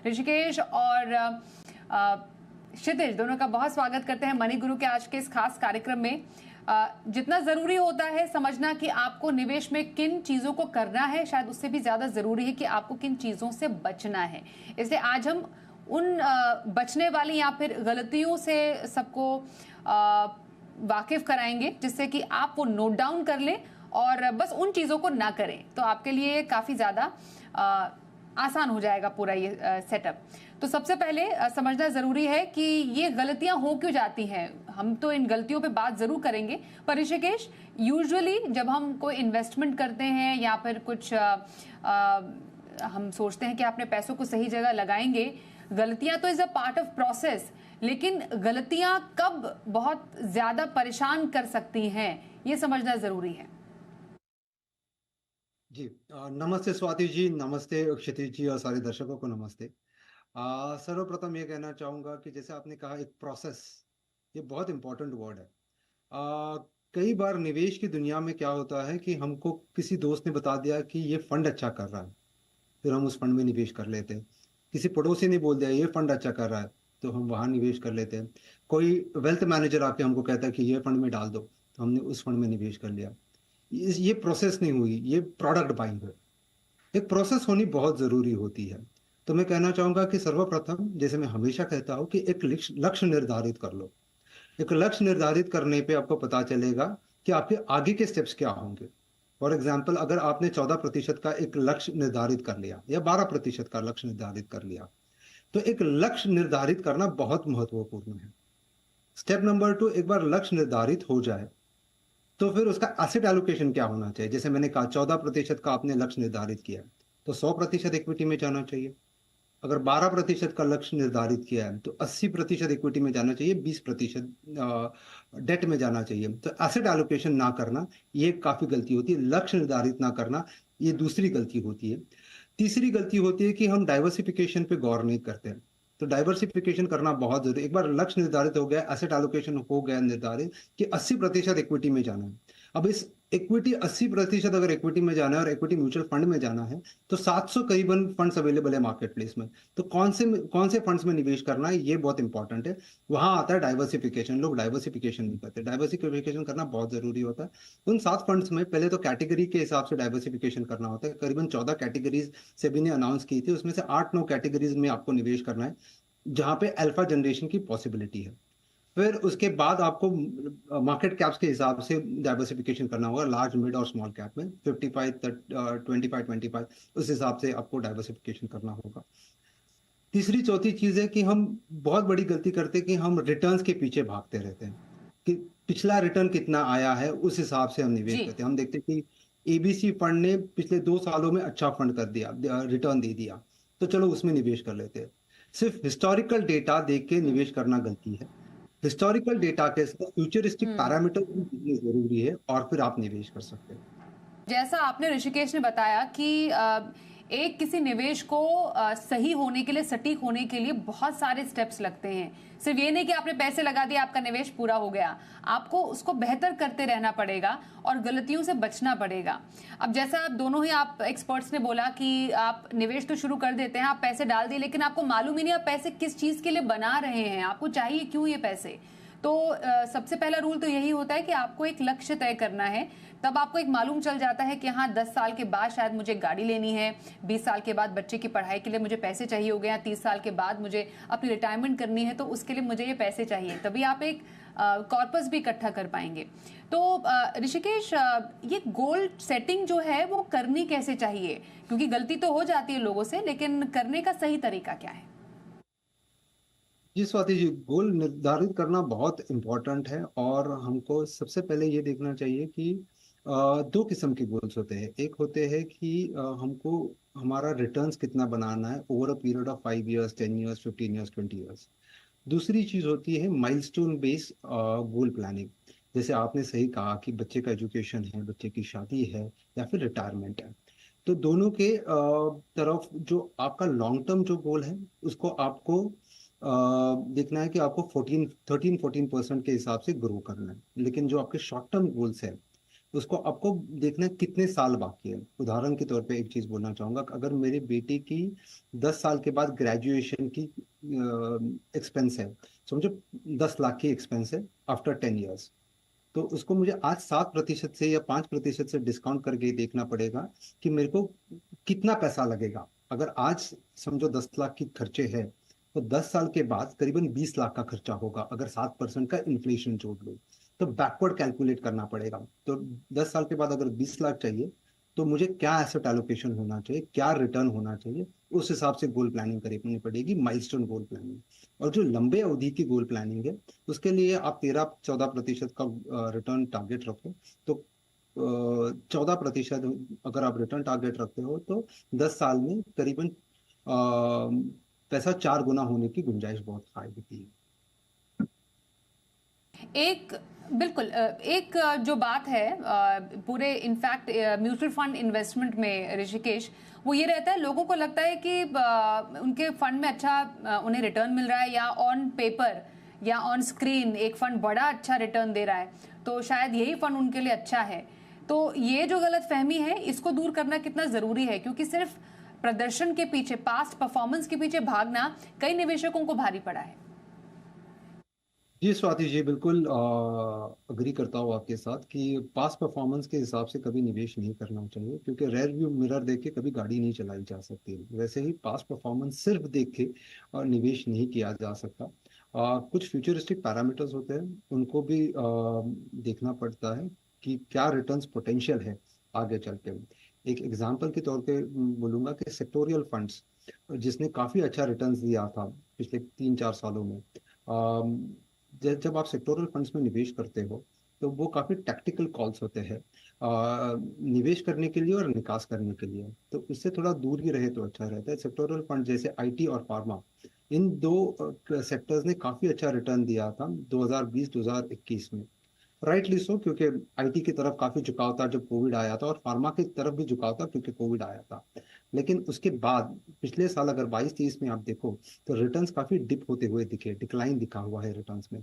ऋषिकेश और क्षितिज दोनों का बहुत स्वागत करते हैं मनी गुरु के आज के इस खास कार्यक्रम में। जितना जरूरी होता है समझना कि आपको निवेश में किन चीजों को करना है, शायद उससे भी ज्यादा जरूरी है कि आपको किन चीजों से बचना है। इसलिए आज हम उन बचने वाली या फिर गलतियों से सबको वाकिफ कराएंगे, जिससे कि आप वो नोट डाउन कर लें और बस उन चीजों को ना करें, तो आपके लिए काफी ज्यादा आसान हो जाएगा पूरा ये सेटअप। तो सबसे पहले समझना जरूरी है कि ये गलतियां हो क्यों जाती हैं। हम तो इन गलतियों पे बात जरूर करेंगे, पर ऋषिकेश, यूजुअली जब हम कोई इन्वेस्टमेंट करते हैं या फिर कुछ हम सोचते हैं कि अपने पैसों को सही जगह लगाएंगे, गलतियां तो is a part of process, लेकिन गलतियां कब बहुत ज्यादा परेशान कर सकती हैं ये समझना जरूरी है। जी नमस्ते स्वाति जी, नमस्ते क्षितिज जी और सारे दर्शकों को नमस्ते। सर्वप्रथम ये कहना चाहूँगा कि जैसे आपने कहा एक प्रोसेस, ये बहुत इंपॉर्टेंट वर्ड है। कई बार निवेश की दुनिया में क्या होता है कि हमको किसी दोस्त ने बता दिया कि ये फंड अच्छा कर रहा है, फिर हम उस फंड में निवेश कर लेते हैं। किसी पड़ोसी ने बोल दिया ये फंड अच्छा कर रहा है, तो हम वहाँ निवेश कर लेते हैं। कोई वेल्थ मैनेजर आके हमको कहता है कि ये फंड में डाल दो, तो हमने उस फंड में निवेश कर लिया। ये प्रोसेस नहीं हुई, ये प्रोडक्ट बाइंग है। एक प्रोसेस होनी बहुत जरूरी होती है। तो मैं कहना चाहूंगा कि सर्वप्रथम, जैसे मैं हमेशा कहता हूँ, कि एक लक्ष्य निर्धारित कर लो। एक लक्ष्य निर्धारित करने पे आपको पता चलेगा कि आपके आगे के स्टेप्स क्या होंगे। फॉर एग्जाम्पल, अगर आपने 14% का एक लक्ष्य निर्धारित कर लिया या 12% का लक्ष्य निर्धारित कर लिया, तो एक लक्ष्य निर्धारित करना बहुत महत्वपूर्ण है। स्टेप नंबर 2, एक बार लक्ष्य निर्धारित हो जाए तो फिर उसका एसेट एलोकेशन क्या होना चाहिए। जैसे मैंने कहा 14% का आपने लक्ष्य निर्धारित किया है, तो 100% इक्विटी में जाना चाहिए। अगर 12% का लक्ष्य निर्धारित किया है तो 80% इक्विटी में जाना चाहिए, 20% डेट में जाना चाहिए। तो एसेट एलोकेशन ना करना, ये काफी गलती होती है। लक्ष्य निर्धारित ना करना, ये दूसरी गलती होती है। तीसरी गलती होती है कि हम डाइवर्सिफिकेशन पे गौर नहीं करते। तो डाइवर्सिफिकेशन करना बहुत जरूरी। एक बार लक्ष्य निर्धारित हो गया, एसेट एलोकेशन हो गया निर्धारित कि 80% इक्विटी में जाना है। अब इस इक्विटी 80% अगर इक्विटी में जाना है और इक्विटी म्यूचुअल फंड में जाना है, तो 700 करीबन फंड्स अवेलेबल है मार्केट प्लेस में। तो कौन से फंड्स में निवेश करना है, ये बहुत इंपॉर्टेंट है। वहां आता है डाइवर्सिफिकेशन। लोग डाइवर्सिफिकेशन नहीं करते, डाइवर्सिफिकेशन करना बहुत जरूरी होता है। उन 7 फंड्स में पहले तो कैटेगरी के हिसाब से डाइवर्सिफिकेशन करना होता है। करीबन 14 कैटेगरीज सेबी ने अनाउंस की थी, उसमें से 8-9 कैटेगरीज में आपको निवेश करना है जहां पे अल्फा जनरेशन की पॉसिबिलिटी है। फिर उसके बाद आपको मार्केट कैप्स के हिसाब से डाइवर्सिफिकेशन करना होगा। लार्ज, मिड और स्मॉल कैप में 55 25 25 उस हिसाब से आपको डाइवर्सिफिकेशन करना होगा। तीसरी चौथी चीज है कि हम बहुत बड़ी गलती करते हैं कि हम रिटर्न्स के पीछे भागते रहते हैं कि पिछला रिटर्न कितना आया है उस हिसाब से हम निवेश जी, करते हैं। हम देखते हैं कि एबीसी फंड ने पिछले 2 सालों में अच्छा फंड कर दिया, रिटर्न दे दिया, तो चलो उसमें निवेश कर लेते हैं। सिर्फ हिस्टोरिकल डेटा देख के निवेश करना गलती है। हिस्टोरिकल डेटा के साथ फ्यूचरिस्टिक पैरामीटर भी देखने जरूरी है और फिर आप निवेश कर सकते हैं। जैसा आपने ऋषिकेश ने बताया कि एक किसी निवेश को सही होने के लिए, सटीक होने के लिए बहुत सारे स्टेप्स लगते हैं। सिर्फ ये नहीं कि आपने पैसे लगा दिए आपका निवेश पूरा हो गया, आपको उसको बेहतर करते रहना पड़ेगा और गलतियों से बचना पड़ेगा। अब जैसा आप दोनों ही आप एक्सपर्ट्स ने बोला कि आप निवेश तो शुरू कर देते हैं, आप पैसे डाल दिए, लेकिन आपको मालूम ही नहीं आप पैसे किस चीज के लिए बना रहे हैं, आपको चाहिए क्यों ये पैसे। तो सबसे पहला रूल तो यही होता है कि आपको एक लक्ष्य तय करना है। तब आपको एक मालूम चल जाता है कि हाँ 10 साल के बाद शायद मुझे गाड़ी लेनी है, 20 साल के बाद बच्चे की पढ़ाई के लिए मुझे पैसे चाहिए हो गए हैं, 30 साल के बाद मुझे अपनी रिटायरमेंट करनी है तो उसके लिए मुझे ये पैसे चाहिए। तभी आप एक कॉर्पस भी इकट्ठा कर पाएंगे। तो ऋषिकेश, ये गोल सेटिंग जो है वो करनी कैसे चाहिए, क्योंकि गलती तो हो जाती है लोगों से, लेकिन करने का सही तरीका क्या है? जी स्वाति जी, गोल निर्धारित करना बहुत इम्पोर्टेंट है और हमको सबसे पहले ये देखना चाहिए कि 2 किस्म के गोल्स होते हैं। एक होते हैं कि हमको हमारा रिटर्न्स कितना बनाना है over a period of 5 years, 10 years, 15 years, 20 years. दूसरी चीज होती है माइलस्टोन बेस्ड गोल प्लानिंग। जैसे आपने सही कहा कि बच्चे का एजुकेशन है, बच्चे की शादी है या फिर रिटायरमेंट है, तो दोनों के तरफ जो आपका लॉन्ग टर्म जो गोल है उसको आपको देखना है कि आपको 14 13 14% के हिसाब से ग्रो करना है। लेकिन जो आपके शॉर्ट टर्म गोल्स है उसको आपको देखना है कितने साल बाकी है। उदाहरण के तौर पे एक चीज बोलना चाहूंगा कि अगर मेरे बेटे की 10 साल के बाद ग्रेजुएशन की एक्सपेंस है, समझो 10 लाख की एक्सपेंस है आफ्टर 10 ईयर्स, तो उसको मुझे आज 7% से या 5% से डिस्काउंट करके देखना पड़ेगा कि मेरे को कितना पैसा लगेगा। अगर आज समझो 10 लाख की खर्चे है, तो 10 साल के बाद करीबन 20 लाख का खर्चा होगा, अगर 7% का इन्फ्लेशन जोड़ लो। तो बैकवर्ड कैलकुलेट करना पड़ेगा। तो 10 साल के बाद अगर 20 लाख चाहिए, तो मुझे क्या एसेट एलोकेशन होना चाहिए, क्या रिटर्न होना चाहिए, उस हिसाब से गोल प्लानिंग करनी पड़ेगी, माइलस्टोन गोल प्लानिंग। और जो लंबे अवधि की गोल प्लानिंग है, उसके लिए आप 13-14% का रिटर्न टारगेट रखो। तो 14% अगर आप रिटर्न टारगेट रखते हो, तो 10 साल में करीबन पैसा 4 गुना होने की गुंजाइश बहुत हाई होती है। एक बिल्कुल एक जो बात है पूरे इनफैक्ट म्यूचुअल फंड इन्वेस्टमेंट में ऋषिकेश, वो ये रहता है, लोगों को लगता है कि उनके फंड में अच्छा उन्हें रिटर्न मिल रहा है, या ऑन पेपर या ऑन स्क्रीन एक फंड बड़ा अच्छा रिटर्न दे रहा है, तो शायद यही फंड उनके लिए अच्छा है। तो ये जो गलत फहमी है, इसको दूर करना कितना जरूरी है, क्योंकि सिर्फ प्रदर्शन के पीछे, पास्ट परफॉर्मेंस के पीछे भागना कई निवेशकों को भारी पड़ा है। जी स्वाति जी, बिल्कुल अग्री करता हूँ आपके साथ कि पास परफॉर्मेंस के हिसाब से कभी निवेश नहीं करना चाहिए, क्योंकि रेयर व्यू मिरर देख के कभी गाड़ी नहीं चलाई जा सकती। वैसे ही पास परफॉर्मेंस सिर्फ देख के निवेश नहीं किया जा सकता। कुछ फ्यूचरिस्टिक पैरामीटर्स होते हैं, उनको भी देखना पड़ता है कि क्या रिटर्न्स पोटेंशियल है आगे चल के। एक एग्जांपल के तौर पे बोलूंगा कि सेक्टोरियल फंड्स, जिसने काफी अच्छा रिटर्न्स दिया था पिछले 3-4 सालों में। जब आप सेक्टोरल फंड्स में निवेश करते हो, तो वो काफी टैक्टिकल कॉल्स होते हैं निवेश करने के लिए और निकास करने के लिए। तो इससे थोड़ा दूर ही रहे तो अच्छा रहता है। सेक्टोरल फंड जैसे आईटी और फार्मा, इन दो सेक्टर्स ने काफी अच्छा रिटर्न दिया था 2020-2021 में। राइटली सो, क्योंकि आईटी की तरफ काफी झुकाव था जब कोविड आया था, और फार्मा की तरफ भी झुकाव था क्योंकि कोविड आया था। लेकिन उसके बाद पिछले साल अगर 22-23 में आप देखो, तो रिटर्न्स काफी डिप होते हुए दिखे, डिक्लाइन दिखा हुआ है रिटर्न्स में।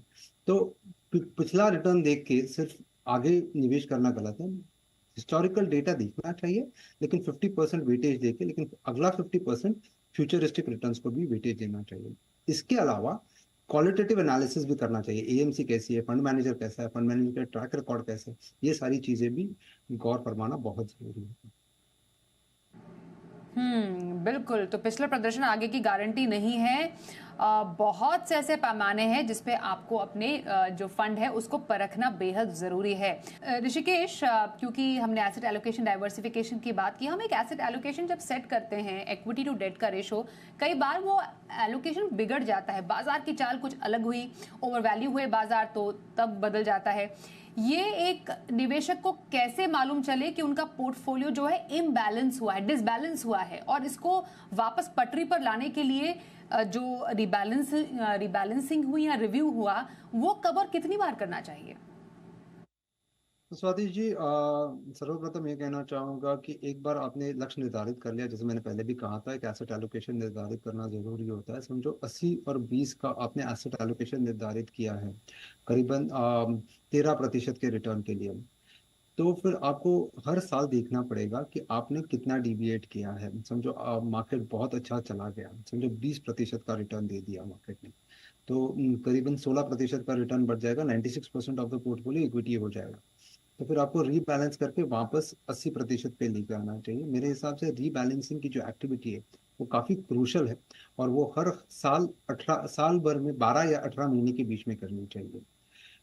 तो पिछला रिटर्न देख के सिर्फ आगे निवेश करना गलत है। हिस्टोरिकल डेटा देखना चाहिए, लेकिन 50% वेटेज देके, लेकिन अगला 50% फ्यूचरिस्टिक रिटर्न्स को भी वेटेज देना चाहिए। इसके अलावा क्वालिटेटिव एनालिसिस भी करना चाहिए, एएमसी कैसी है, फंड मैनेजर कैसा है, फंड मैनेजर का ट्रैक रिकॉर्ड कैसा है, ये सारी चीजें भी गौर फरमाना बहुत जरूरी है। बिल्कुल। तो पिछला प्रदर्शन आगे की गारंटी नहीं है। बहुत से ऐसे पैमाने हैं जिसपे आपको अपने जो फंड है उसको परखना बेहद जरूरी है। ऋषिकेश, क्योंकि हमने एसेट एलोकेशन डाइवर्सिफिकेशन की बात की, हम एक एसेट एलोकेशन जब सेट करते हैं, इक्विटी टू डेट का रेशो, कई बार वो एलोकेशन बिगड़ जाता है। बाजार की चाल कुछ अलग हुई, ओवर वैल्यू हुए बाजार, तो तब बदल जाता है। ये एक निवेशक को कैसे मालूम चले कि उनका पोर्टफोलियो जो है इम्बैलेंस हुआ है, डिसबैलेंस हुआ है, और इसको वापस पटरी पर लाने के लिए जो रिबैलेंसिंग हुई या रिव्यू हुआ, वो कब और कितनी बार करना चाहिए? तो स्वाति जी, सर्वप्रथम ये कहना चाहूंगा कि एक बार आपने लक्ष्य निर्धारित कर लिया, जैसे मैंने पहले भी कहा था, एक एसेट एलोकेशन निर्धारित करना जरूरी होता है। समझो 80 और 20 का आपने एसेट एलोकेशन निर्धारित किया है, करीबन 13% के रिटर्न के लिए। तो फिर आपको हर साल देखना पड़ेगा कि आपने कितना डिविएट किया है। समझो मार्केट बहुत अच्छा चला गया, समझो 20% का रिटर्न दे दिया मार्केट ने, तो करीबन 16% का रिटर्न बढ़ जाएगा, 96% ऑफ द पोर्टफोलियो इक्विटी हो जाएगा। तो फिर आपको रीबैलेंस करके वापस 80% पे लेके आना चाहिए। मेरे हिसाब से रीबैलेंसिंग की जो एक्टिविटी है, वो काफी क्रूशल है, और वो हर साल 18 साल भर में 12 या 18 महीने के बीच में करनी चाहिए।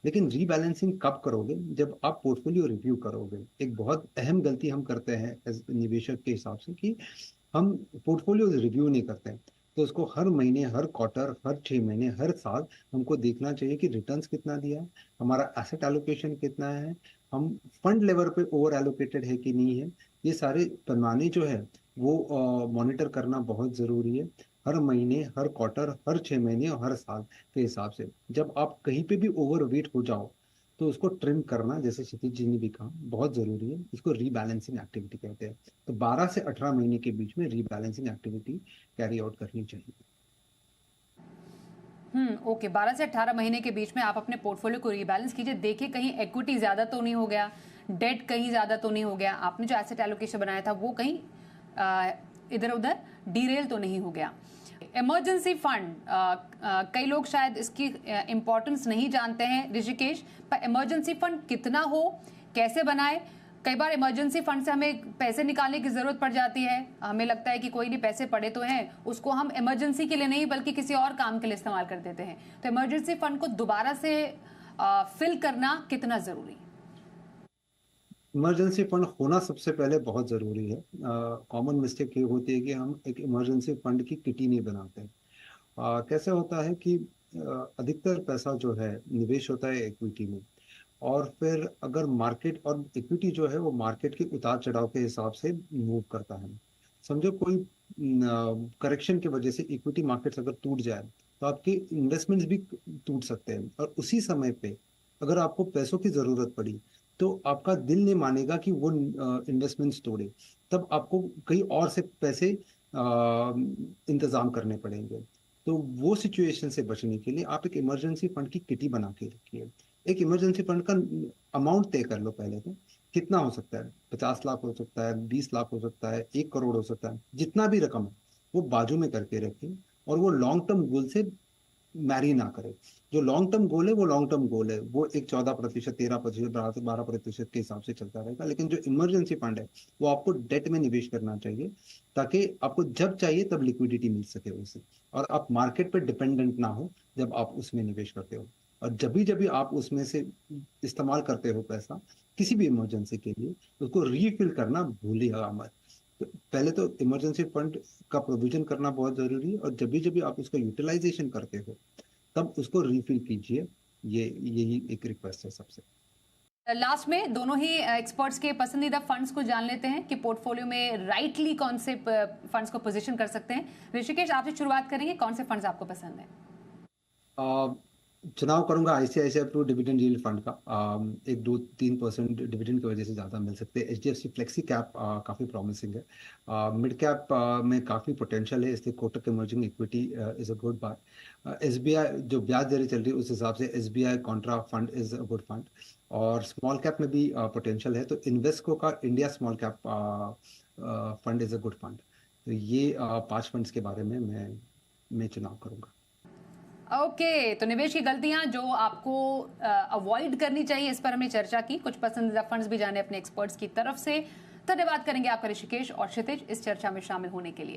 लेकिन रीबैलेंसिंग कब करोगे? जब आप पोर्टफोलियो रिव्यू करोगे। एक बहुत अहम गलती हम करते हैं निवेशक के हिसाब से, कि हम पोर्टफोलियो रिव्यू नहीं करते हैं। तो उसको हर महीने, हर क्वार्टर, हर 6 महीने, हर साल हमको देखना चाहिए कि रिटर्न्स कितना दिया है, हमारा एसेट एलोकेशन कितना है, हम फंड लेवल पे ओवर एलोकेटेड है कि नहीं है। ये सारे पैमाने जो है वो मॉनिटर करना बहुत जरूरी है, हर महीने, हर क्वार्टर, हर 6 महीने और हर साल के हिसाब से। जब आप कहीं पे भी ओवरवेट हो जाओ, तो उसको ट्रिम करना, जैसे क्षितिज जी ने भी कहा, बहुत जरूरी है। इसको रीबैलेंसिंग एक्टिविटी कहते हैं। तो 12 से 18 महीने के बीच में रीबैलेंसिंग एक्टिविटी कैरी आउट करनी चाहिए। ओके, 12 से 18 महीने के बीच में आप अपने पोर्टफोलियो को रीबैलेंस कीजिए, देखिए कहीं इक्विटी ज्यादा तो नहीं हो गया, डेट कहीं ज्यादा तो नहीं हो गया, आपने जो एसेट एलोकेशन बनाया था वो कहीं इधर उधर डीरेल तो नहीं हो गया। इमरजेंसी फंड, कई लोग शायद इसकी इंपॉर्टेंस नहीं जानते हैं ऋषिकेश, पर इमरजेंसी फंड कितना हो, कैसे बनाए? कई बार इमरजेंसी फंड से हमें पैसे निकालने की जरूरत पड़ जाती है, हमें लगता है कि कोई नहीं पैसे पड़े तो हैं, उसको हम इमरजेंसी के लिए नहीं बल्कि किसी और काम के लिए इस्तेमाल कर देते हैं। तो इमरजेंसी फंड को दोबारा से फिल करना कितना जरूरी? इमरजेंसी फंड होना सबसे पहले बहुत ज़रूरी है। कॉमन मिस्टेक ये होती है कि हम एक इमरजेंसी फंड की किटी नहीं बनाते। कैसे होता है कि अधिकतर पैसा जो है निवेश होता है इक्विटी में, और फिर अगर मार्केट और इक्विटी जो है वो मार्केट के उतार चढ़ाव के हिसाब से मूव करता है। समझो कोई करेक्शन की वजह से इक्विटी मार्केट्स अगर टूट जाए तो आपके इन्वेस्टमेंट्स भी टूट सकते हैं, और उसी समय पे अगर आपको पैसों की ज़रूरत पड़ी तो आपका दिल नहीं मानेगा कि वो इन्वेस्टमेंट्स तोड़े, तब आपको कहीं और से पैसे इंतजाम करने पड़ेंगे। तो वो सिचुएशन से बचने के लिए आप एक इमरजेंसी फंड की किटी बना के रखिए। एक इमरजेंसी फंड का अमाउंट तय कर लो पहले तो, कितना हो सकता है, 50 लाख हो सकता है, 20 लाख हो सकता है, 1 करोड़ हो सकता है, जितना भी रकम है वो बाजू में करके रखिए, और वो लॉन्ग टर्म गोल से मैरी ना करे। जो लॉन्ग टर्म गोल है वो लॉन्ग टर्म गोल है, वो एक 14%, 13%, 12% के हिसाब से चलता रहेगा। लेकिन जो इमरजेंसी फंड है वो आपको डेट में निवेश करना चाहिए, ताकि आपको जब चाहिए तब लिक्विडिटी मिल सके उससे, और आप मार्केट पर डिपेंडेंट ना हो जब आप उसमें निवेश करते हो। और जब भी आप उसमें से इस्तेमाल करते हो पैसा किसी भी इमरजेंसी के लिए, उसको रीफिल करना भूलिएगा मत। तो पहले तो इमरजेंसी फंड का प्रोविजन करना बहुत जरूरी है, और जब भी आप उसका यूटिलाइजेशन करते हो तब उसको रीफिल कीजिए। यही एक रिक्वेस्ट है सबसे। लास्ट में दोनों ही एक्सपर्ट्स के पसंदीदा फंड्स को जान लेते हैं कि पोर्टफोलियो में राइटली कौन से फंड्स को पोजीशन कर सकते हैं। ऋषिकेश, आपसे शुरुआत करेंगे, कौन से फंड्स आपको पसंद है? चुनाव करूंगा ICICI Pru dividend yield fund का। 1-2-3% डिविडेंड की वजह से ज़्यादा मिल सकते हैं। एचडीएफसी फ्लेक्सी कैप काफ़ी प्रॉमिसिंग है। मिड कैप में काफ़ी पोटेंशियल है, इसलिए Kotak emerging equity is a good buy. SBI जो ब्याज दरें चल रही है उस हिसाब से SBI contra fund is a good fund. और स्मॉल कैप में भी पोटेंशियल है, तो इन्वेस्को का India small cap fund is a good fund. तो ये 5 फंड्स के बारे में मैं चुनाव करूंगा। ओके, तो निवेश की गलतियां जो आपको अवॉइड करनी चाहिए, इस पर हमने चर्चा की। कुछ पसंदीदा फंड्स भी जाने अपने एक्सपर्ट्स की तरफ से। धन्यवाद करेंगे आपका ऋषिकेश और क्षितिज इस चर्चा में शामिल होने के लिए।